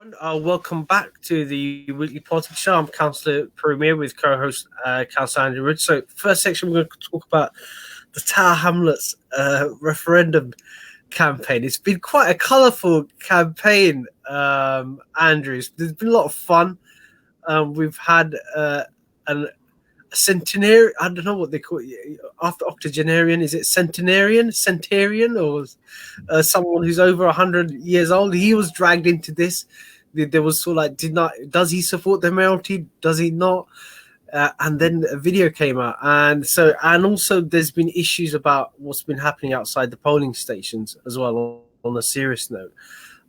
Welcome back to the Weekly Politics Show. I'm Councillor Premier with co-host Councillor Andrew Wood. So, first section, we're going to talk about the Tower Hamlets referendum campaign. It's been quite a colourful campaign, Andrew. There's been a lot of fun. We've had a centenarian, I don't know what they call it, after octogenarian, is it centenarian, or someone who's over 100 years old? He was dragged into this. There was sort of like, does he support the mayoralty? Does he not? And then a video came out, and also there's been issues about what's been happening outside the polling stations as well. On a serious note,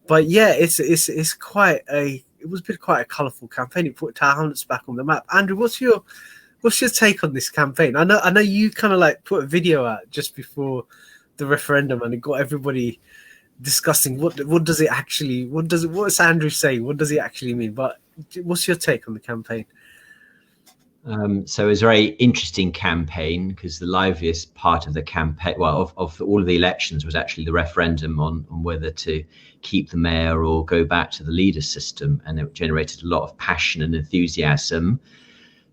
but yeah, it was quite a colourful campaign. It put Tower Hamlets back on the map. Andrew, what's your take on this campaign? I know you kind of like put a video out just before the referendum, and it got everybody discussing what's Andrew saying? What does he actually mean? But what's your take on the campaign? So it was a very interesting campaign because the liveliest part of the campaign, well, of all of the elections, was actually the referendum on whether to keep the mayor or go back to the leader system. And it generated a lot of passion and enthusiasm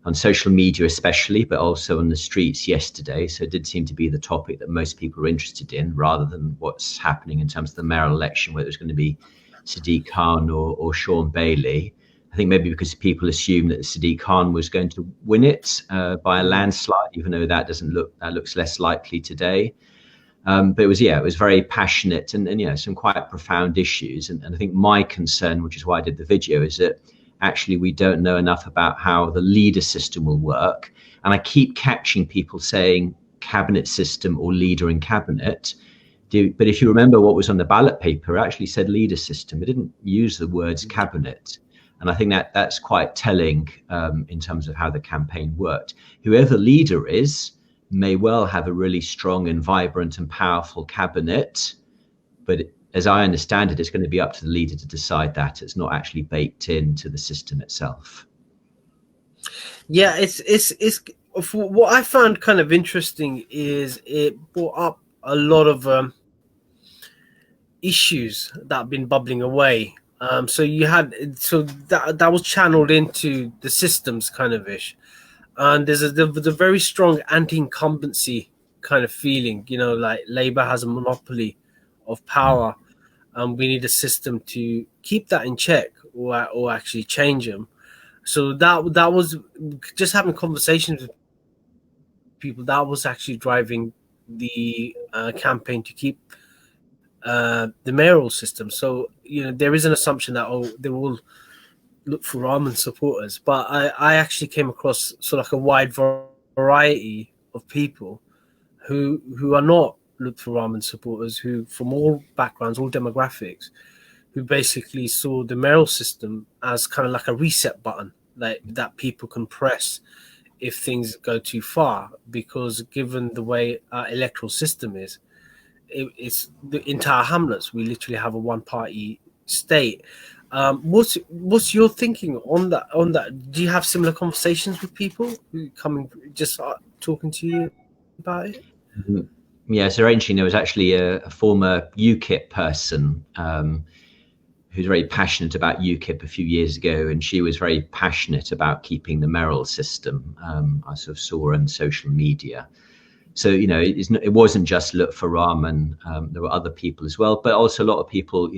on social media especially, but also on the streets yesterday. So it did seem to be the topic that most people were interested in, rather than what's happening in terms of the mayoral election, whether it's going to be Sadiq Khan or Sean Bailey. I think maybe because people assumed that Sadiq Khan was going to win it by a landslide, even though that looks less likely today. But it was very passionate and some quite profound issues. And I think my concern, which is why I did the video, is that actually we don't know enough about how the leader system will work. And I keep catching people saying cabinet system or leader in cabinet. But if you remember what was on the ballot paper, it actually said leader system. It didn't use the words cabinet. And I think that's quite telling in terms of how the campaign worked. Whoever leader is may well have a really strong and vibrant and powerful cabinet, but as I understand it, it's going to be up to the leader to decide that. It's not actually baked into the system itself. Yeah, it's what I found kind of interesting is it brought up a lot of issues that have been bubbling away. So that was channeled into the systems kind of ish, and there's a very strong anti-incumbency kind of feeling. Like Labour has a monopoly of power, and we need a system to keep that in check or actually change them. So that was just having conversations with people. That was actually driving the campaign to keep the mayoral system. So there is an assumption that they will look for Rahman supporters, but I actually came across sort of like a wide variety of people who are not look for Rahman supporters, who from all backgrounds, all demographics, who basically saw the mayoral system as kind of like a reset button that people can press if things go too far, because given the way our electoral system is, it's the entire Hamlets. We literally have a one-party state. What's your thinking on that? Do you have similar conversations with people who just talking to you about it? Mm-hmm. Yeah, so interesting. There was actually a former UKIP person who's very passionate about UKIP a few years ago, and she was very passionate about keeping the mayoral system. I sort of saw her on social media. So, it wasn't just Lutfur Rahman. There were other people as well, but also a lot of people,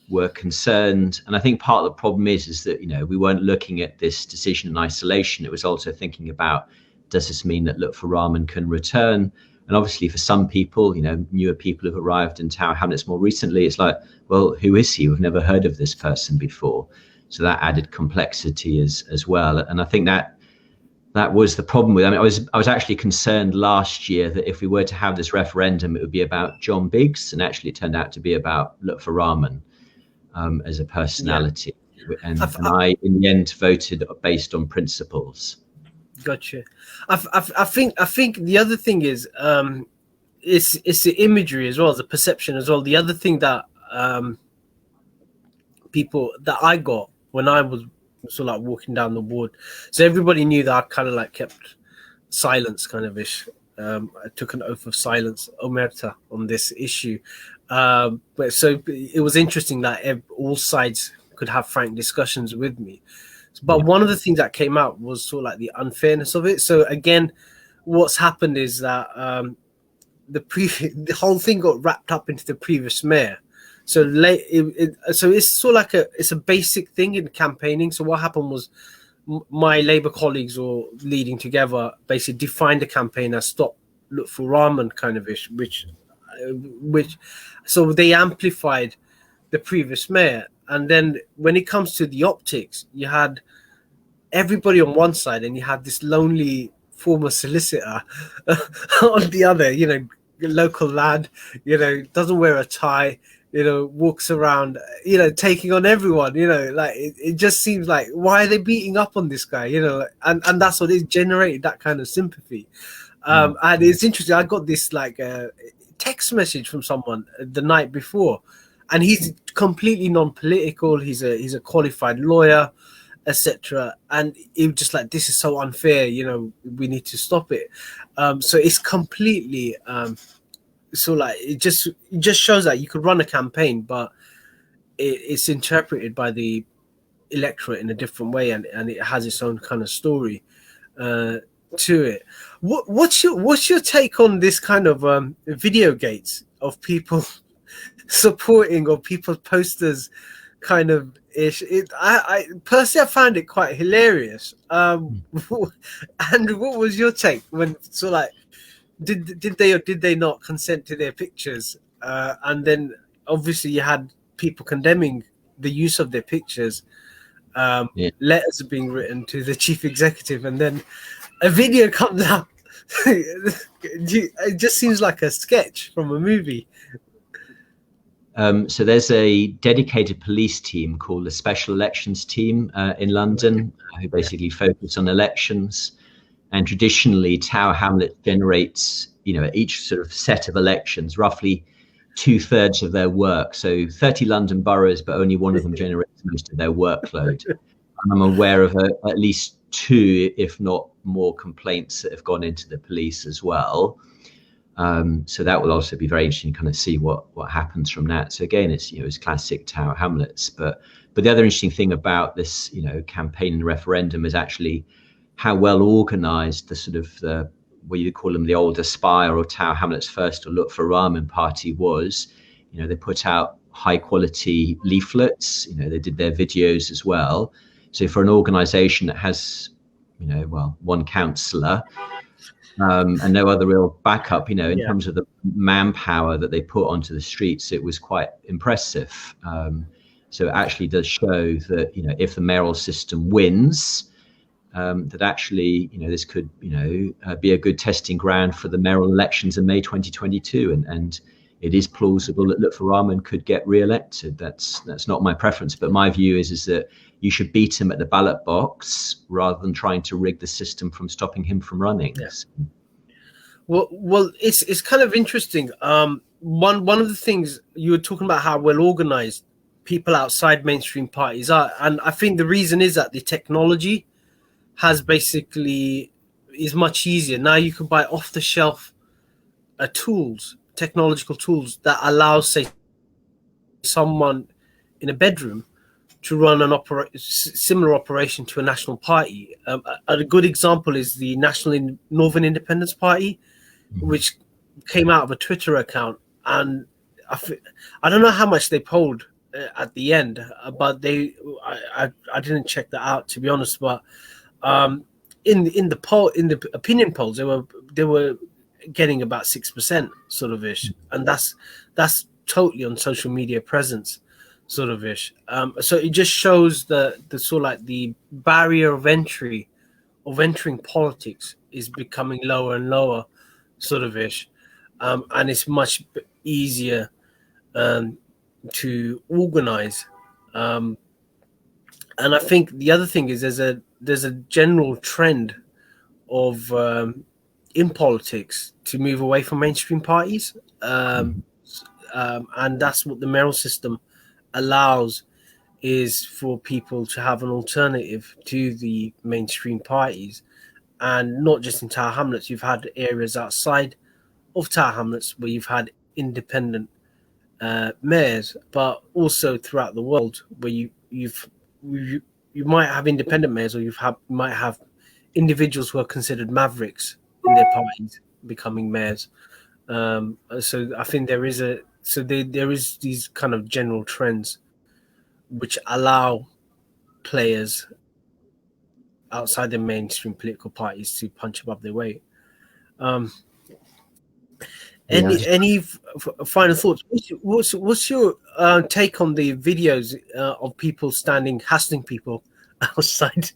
were concerned. And I think part of the problem is that, we weren't looking at this decision in isolation. It was also thinking about, does this mean that Lutfur Rahman can return? And obviously for some people, newer people who've arrived in Tower Hamlets more recently, it's like, well, who is he? We've never heard of this person before. So that added complexity as well. And I think that was the problem with it. I mean, I was actually concerned last year that if we were to have this referendum, it would be about John Biggs, and actually it turned out to be about Lutfur Rahman as a personality. Yeah. And I, in the end, voted based on principles. Gotcha. I think the other thing is it's the imagery as well, the perception as well. The other thing that people that I got when I was sort of like walking down the ward, so everybody knew that I kind of like kept silence kind of ish. I took an oath of silence, omerta, on this issue. But so it was interesting that all sides could have frank discussions with me. But one of the things that came out was sort of like the unfairness of it. So again, what's happened is that the whole thing got wrapped up into the previous mayor. So so it's sort of like it's a basic thing in campaigning. So what happened was my Labour colleagues all leading together basically defined the campaign as Stop Lutfur Rahman kind of ish, which so they amplified the previous mayor. And then when it comes to the optics, you had everybody on one side and you had this lonely former solicitor on the other, local lad, doesn't wear a tie, walks around, taking on everyone, like it just seems like, why are they beating up on this guy, and that's what it generated, that kind of sympathy. And it's interesting, I got this like text message from someone the night before, and he's completely non-political, he's a qualified lawyer, etc. And it was just like, this is so unfair, we need to stop it. So it's completely so like it just shows that you could run a campaign, but it's interpreted by the electorate in a different way, and it has its own kind of story to it. What's your take on this kind of video gates of people supporting, or people's posters kind of ish? I personally, I found it quite hilarious. And what was your take when sort of like, did they or did they not consent to their pictures? And then obviously you had people condemning the use of their pictures. Letters are being written to the chief executive, and then a video comes out. It just seems like a sketch from a movie. So there's a dedicated police team called the Special Elections Team in London, who basically focus on elections. And traditionally, Tower Hamlets generates, each sort of set of elections, roughly 2/3 of their work. So 30 London boroughs, but only one of them generates most of their workload. And I'm aware of at least 2, if not more, complaints that have gone into the police as well. So that will also be very interesting to kind of see what happens from that. So again, it's classic Tower Hamlets. But the other interesting thing about this, campaign and referendum is actually how well organized the sort of what you call them, the old Aspire or Tower Hamlets First or Lutfur Rahman party was. They put out high quality leaflets. They did their videos as well. So for an organization that has, one councillor and no other real backup, in terms of the manpower that they put onto the streets, it was quite impressive. So it actually does show that, if the mayoral system wins, that actually, this could, be a good testing ground for the mayoral elections in May 2022. And it is plausible that Lutfur Rahman could get re-elected. That's not my preference, but my view is that you should beat him at the ballot box rather than trying to rig the system from stopping him from running. Yes. Well, it's kind of interesting. One of the things you were talking about, how well organized people outside mainstream parties are, and I think the reason is that the technology has basically is much easier now. You can buy off the shelf technological tools that allow, say, someone in a bedroom to run an similar operation to a national party. A good example is the Northern Independence Party, which came out of a Twitter account, and I don't know how much they polled at the end, but I didn't check that out, to be honest. But in the opinion polls, they were getting about 6% sort of ish, and that's totally on social media presence sort of ish. So it just shows the sort of like the barrier of entry of entering politics is becoming lower and lower sort of ish, and it's much easier to organize. And I think the other thing is there's a general trend of in politics to move away from mainstream parties, and that's what the mayoral system allows, is for people to have an alternative to the mainstream parties. And not just in Tower Hamlets, you've had areas outside of Tower Hamlets where you've had independent mayors, but also throughout the world where you, you might have independent mayors, or you might have individuals who are considered mavericks in their parties becoming mayors. So I think there is there is these kind of general trends which allow players outside the mainstream political parties to punch above their weight. Any final thoughts? What's your take on the videos of people hassling people outside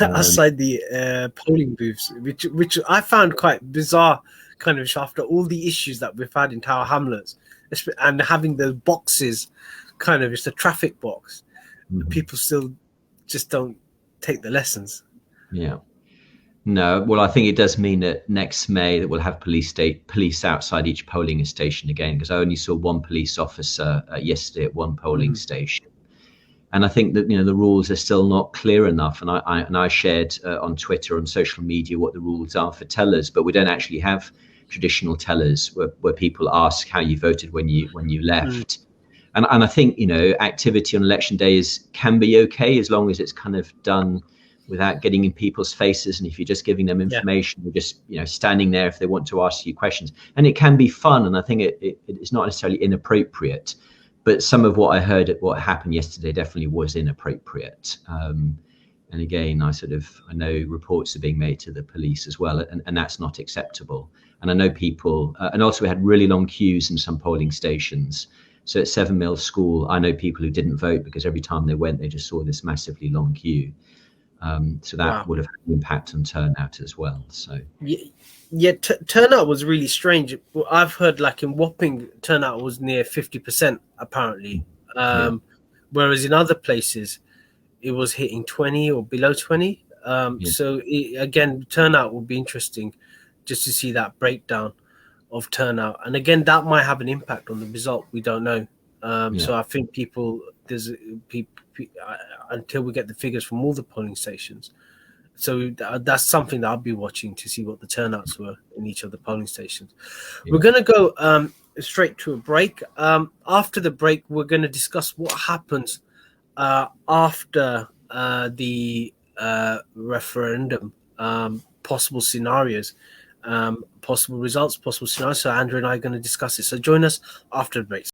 outside the polling booths, which I found quite bizarre, kind of after all the issues that we've had in Tower Hamlets, and having the boxes, kind of it's a traffic box. People still just don't take the lessons. Yeah. No, well, I think it does mean that next May that we'll have police outside each polling station again, because I only saw one police officer yesterday at one polling station. And I think that, the rules are still not clear enough. And I shared on Twitter, on social media, what the rules are for tellers, but we don't actually have traditional tellers where people ask how you voted when you left. And I think, activity on election days can be okay as long as it's kind of done without getting in people's faces. And if you're just giving them information, you're just, standing there if they want to ask you questions. And it can be fun. And I think it's not necessarily inappropriate. But some of what I heard at what happened yesterday definitely was inappropriate. And again, I know reports are being made to the police as well, and that's not acceptable. And I know people, and also we had really long queues in some polling stations. So at Seven Mills School, I know people who didn't vote because every time they went, they just saw this massively long queue. So that would have had an impact on turnout as well. So turnout was really strange. I've heard like in Wapping, turnout was near 50% apparently, whereas in other places it was hitting 20 or below 20. So again, turnout would be interesting just to see that breakdown of turnout. And again, that might have an impact on the result. We don't know. So I think until we get the figures from all the polling stations. So that's something that I'll be watching to see what the turnouts were in each of the polling stations. We're going to go straight to a break. After the break, we're going to discuss what happens after the referendum, possible scenarios, possible results, possible scenarios. So Andrew and I are going to discuss it. So join us after the break.